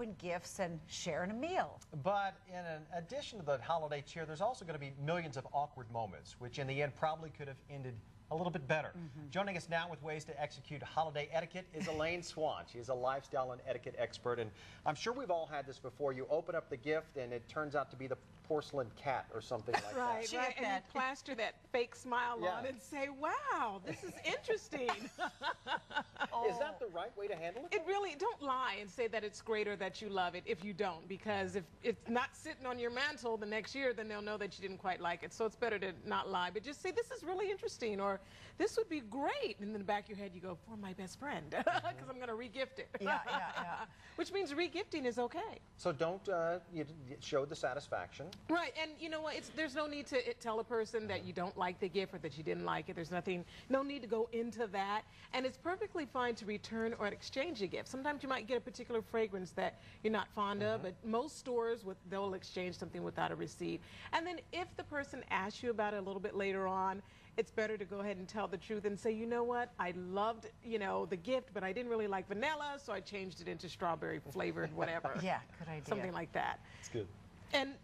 open gifts and sharing a meal. But in addition to the holiday cheer, there's also going to be millions of awkward moments, which in the end probably could have ended a little bit better. Joining us now with ways to execute holiday etiquette is Elaine Swann. She is a lifestyle and etiquette expert, and I'm sure we've all had this before. You open up the gift and it turns out to be the porcelain cat or something like that. Right, and you plaster that fake smile on and say, wow, this is interesting. Is that the right way to handle it? It really, don't lie and say that it's great or that you love it if you don't, because if it's not sitting on your mantle the next year, then they'll know that you didn't quite like it. So it's better to not lie, but just say, this is really interesting, or this would be great. And in the back of your head, you go, for my best friend, because I'm going to re-gift it. Yeah. Which means re-gifting is okay. So don't you show the satisfaction. Right, and you know what? There's no need to tell a person that you don't like the gift or that you didn't like it. There's no need to go into that. And it's perfectly fine to return or exchange a gift. Sometimes you might get a particular fragrance that you're not fond of, but most stores, they'll exchange something without a receipt. And then if the person asks you about it a little bit later on, it's better to go ahead and tell the truth and say, you know what, I loved, the gift, but I didn't really like vanilla, so I changed it into strawberry flavored whatever. Yeah, good idea. Something like that. It's good. And,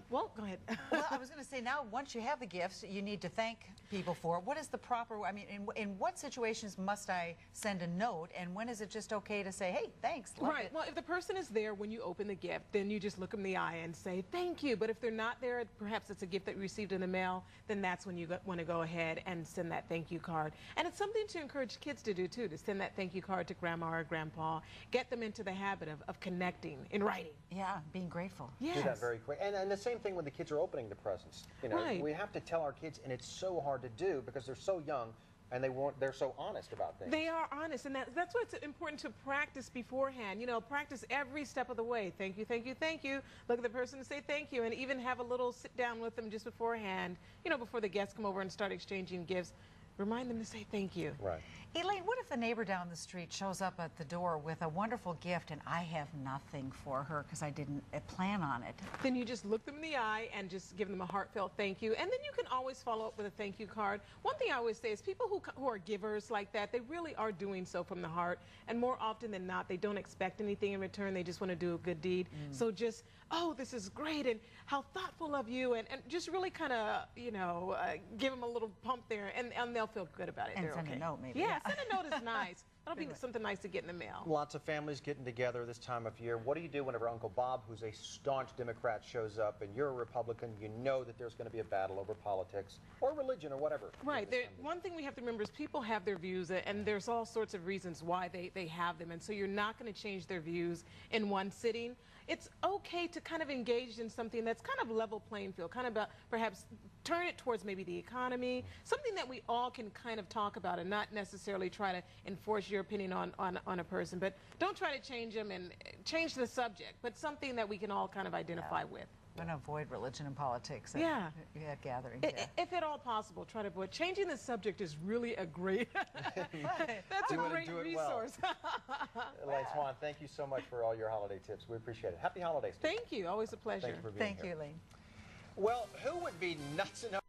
well, go ahead. Well, I was going to say, now, once you have the gifts, you need to thank people for it. What is the proper, I mean, in what situations must I send a note, and when is it just okay to say, hey, thanks, loved it? Well, if the person is there when you open the gift, then you just look them in the eye and say, thank you. But if they're not there, perhaps it's a gift that you received in the mail, then that's when you want to go ahead and send that thank you card. And it's something to encourage kids to do, too, to send that thank you card to grandma or grandpa. Get them into the habit of connecting in writing. Yeah, being grateful. Yes. Do that very quick. And the same thing when the kids are opening the presents. Right. We have to tell our kids, and it's so hard to do because they're so young and they're so honest about things. They are honest, and that's why it's important to practice beforehand. Practice every step of the way. Thank you, thank you, thank you. Look at the person and say thank you, and even have a little sit down with them just beforehand, before the guests come over and start exchanging gifts. Remind them to say thank you. Right. Elaine, what if the neighbor down the street shows up at the door with a wonderful gift and I have nothing for her because I didn't plan on it? Then you just look them in the eye and just give them a heartfelt thank you. And then you can always follow up with a thank you card. One thing I always say is people who are givers like that, they really are doing so from the heart. And more often than not, they don't expect anything in return. They just want to do a good deed. So just, oh, this is great, and how thoughtful of you, and just really kind of, give them a little pump there, and they'll feel good about it. And they're send okay. a note, maybe. Yeah, send a note is nice. That'll be something nice to get in the mail. Lots of families getting together this time of year. What do you do whenever Uncle Bob, who's a staunch Democrat, shows up and you're a Republican? You know that there's going to be a battle over politics or religion or whatever. Right. One thing we have to remember is people have their views, and there's all sorts of reasons why they have them, and so you're not going to change their views in one sitting. It's okay to kind of engage in something that's kind of level playing field, kind of perhaps turn it towards maybe the economy, something that we all can kind of talk about and not necessarily try to enforce your opinion on a person. But don't try to change them and change the subject, but something that we can all kind of identify with. I'm going to avoid religion and politics at gatherings. If at all possible, try to avoid. Changing the subject is really a great, that's a great resource. Elaine Swann, thank you so much for all your holiday tips. We appreciate it. Happy holidays. Thank you. Always a pleasure. Thank you for being here. Thank you, Elaine. Well, who would be nuts enough